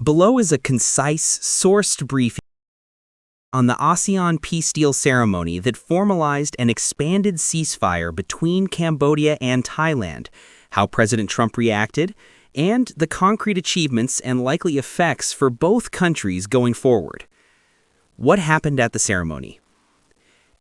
Below is a concise, sourced briefing on the ASEAN peace deal ceremony that formalized an expanded ceasefire between Cambodia and Thailand, how President Trump reacted, and the concrete achievements and likely effects for both countries going forward. What happened at the ceremony?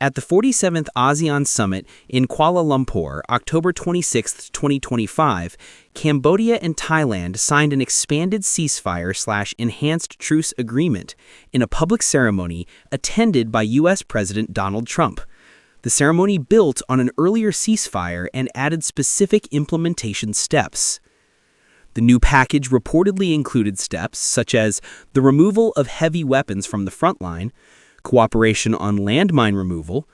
At the 47th ASEAN Summit in Kuala Lumpur, October 26, 2025, Cambodia and Thailand signed an expanded ceasefire/enhanced truce agreement in a public ceremony attended by U.S. President Donald Trump. The ceremony built on an earlier ceasefire and added specific implementation steps. The new package reportedly included steps such as the removal of heavy weapons from the front line, cooperation on landmine removal,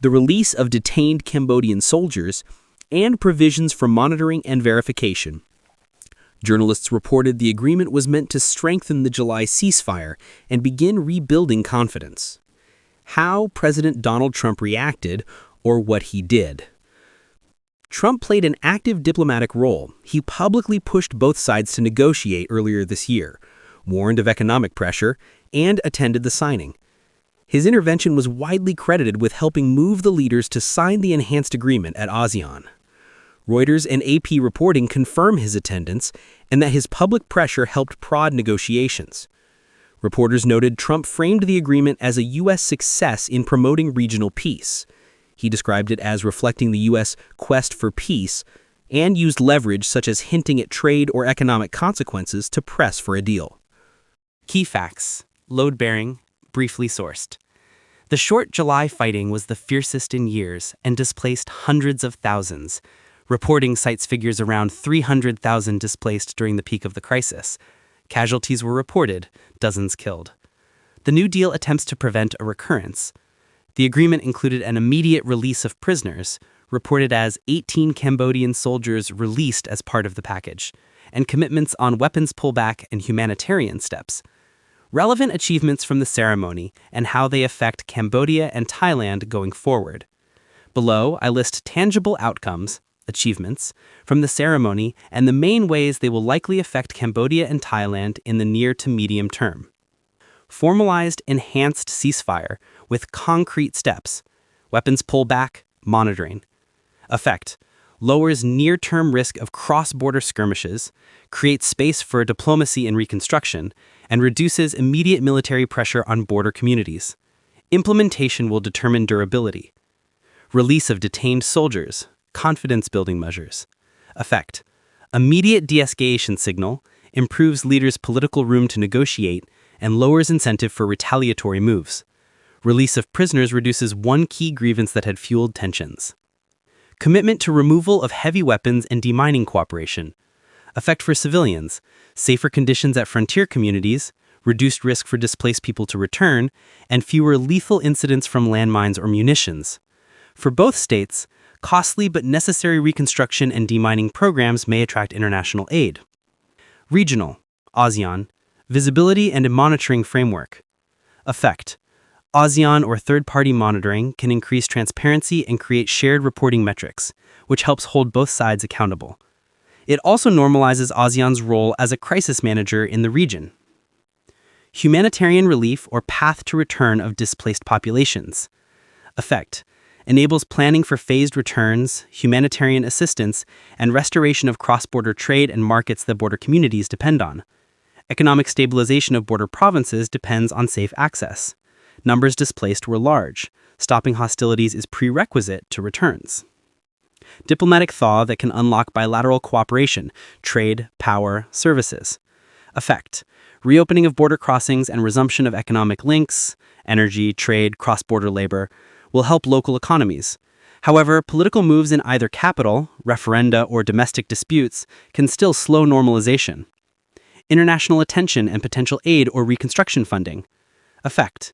the release of detained Cambodian soldiers, and provisions for monitoring and verification. Journalists reported the agreement was meant to strengthen the July ceasefire and begin rebuilding confidence. How President Donald Trump reacted, or what he did. Trump played an active diplomatic role. He publicly pushed both sides to negotiate earlier this year, warned of economic pressure, and attended the signing. His intervention was widely credited with helping move the leaders to sign the enhanced agreement at ASEAN. Reuters and AP reporting confirm his attendance and that his public pressure helped prod negotiations. Reporters noted Trump framed the agreement as a U.S. success in promoting regional peace. He described it as reflecting the U.S. quest for peace and used leverage such as hinting at trade or economic consequences to press for a deal. Key facts. Load-bearing. Briefly sourced. The short July fighting was the fiercest in years and displaced hundreds of thousands. Reporting cites figures around 300,000 displaced during the peak of the crisis. Casualties were reported, dozens killed. The New Deal attempts to prevent a recurrence. The agreement included an immediate release of prisoners, reported as 18 Cambodian soldiers released as part of the package, and commitments on weapons pullback and humanitarian steps. Relevant achievements from the ceremony and how they affect Cambodia and Thailand going forward. Below, I list tangible outcomes, achievements, from the ceremony and the main ways they will likely affect Cambodia and Thailand in the near to medium term. Formalized enhanced ceasefire with concrete steps. Weapons pullback, monitoring. Effect. Lowers near-term risk of cross-border skirmishes, creates space for diplomacy and reconstruction, and reduces immediate military pressure on border communities. Implementation will determine durability. Release of detained soldiers, confidence-building measures. Effect. Immediate de-escalation signal, improves leaders' political room to negotiate, and lowers incentive for retaliatory moves. Release of prisoners reduces one key grievance that had fueled tensions. Commitment to removal of heavy weapons and demining cooperation. Effect for civilians, safer conditions at frontier communities, reduced risk for displaced people to return, and fewer lethal incidents from landmines or munitions. For both states, costly but necessary reconstruction and demining programs may attract international aid. Regional, ASEAN, visibility and a monitoring framework. Effect. ASEAN or third-party monitoring can increase transparency and create shared reporting metrics, which helps hold both sides accountable. It also normalizes ASEAN's role as a crisis manager in the region. Humanitarian relief or path to return of displaced populations. Effect. Enables planning for phased returns, humanitarian assistance, and restoration of cross-border trade and markets that border communities depend on. Economic stabilization of border provinces depends on safe access. Numbers displaced were large. Stopping hostilities is prerequisite to returns. Diplomatic thaw that can unlock bilateral cooperation, trade, power, services. Effect. Reopening of border crossings and resumption of economic links, energy, trade, cross-border labor, will help local economies. However, political moves in either capital, referenda, or domestic disputes can still slow normalization. International attention and potential aid or reconstruction funding. Effect.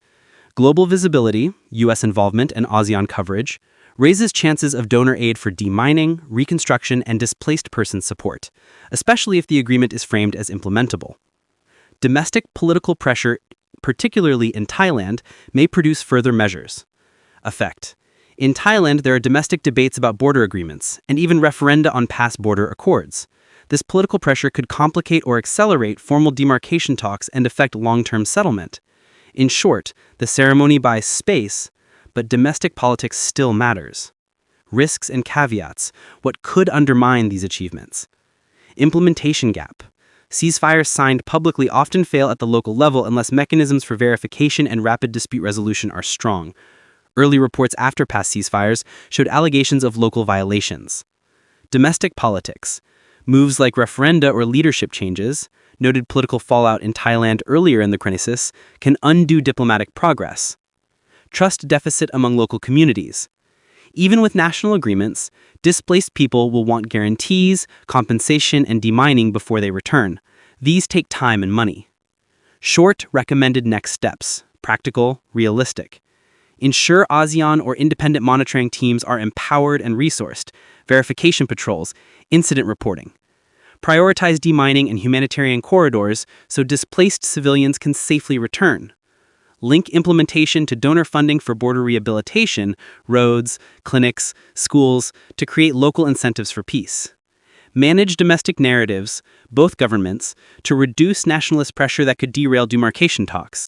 Global visibility, U.S. involvement, and ASEAN coverage raises chances of donor aid for demining, reconstruction, and displaced person support, especially if the agreement is framed as implementable. Domestic political pressure, particularly in Thailand, may produce further measures. Effect. In Thailand, there are domestic debates about border agreements, and even referenda on past border accords. This political pressure could complicate or accelerate formal demarcation talks and affect long-term settlement. In short, the ceremony buys space, but domestic politics still matters. Risks and caveats: what could undermine these achievements? Implementation gap. Ceasefires signed publicly often fail at the local level unless mechanisms for verification and rapid dispute resolution are strong. Early reports after past ceasefires showed allegations of local violations. Domestic politics. Moves like referenda or leadership changes, noted political fallout in Thailand earlier in the crisis, can undo diplomatic progress. Trust deficit among local communities. Even with national agreements, displaced people will want guarantees, compensation, and demining before they return. These take time and money. Short, recommended next steps: practical, realistic. Ensure ASEAN or independent monitoring teams are empowered and resourced, verification patrols, incident reporting. Prioritize demining and humanitarian corridors so displaced civilians can safely return. Link implementation to donor funding for border rehabilitation, roads, clinics, schools, to create local incentives for peace. Manage domestic narratives, both governments, to reduce nationalist pressure that could derail demarcation talks.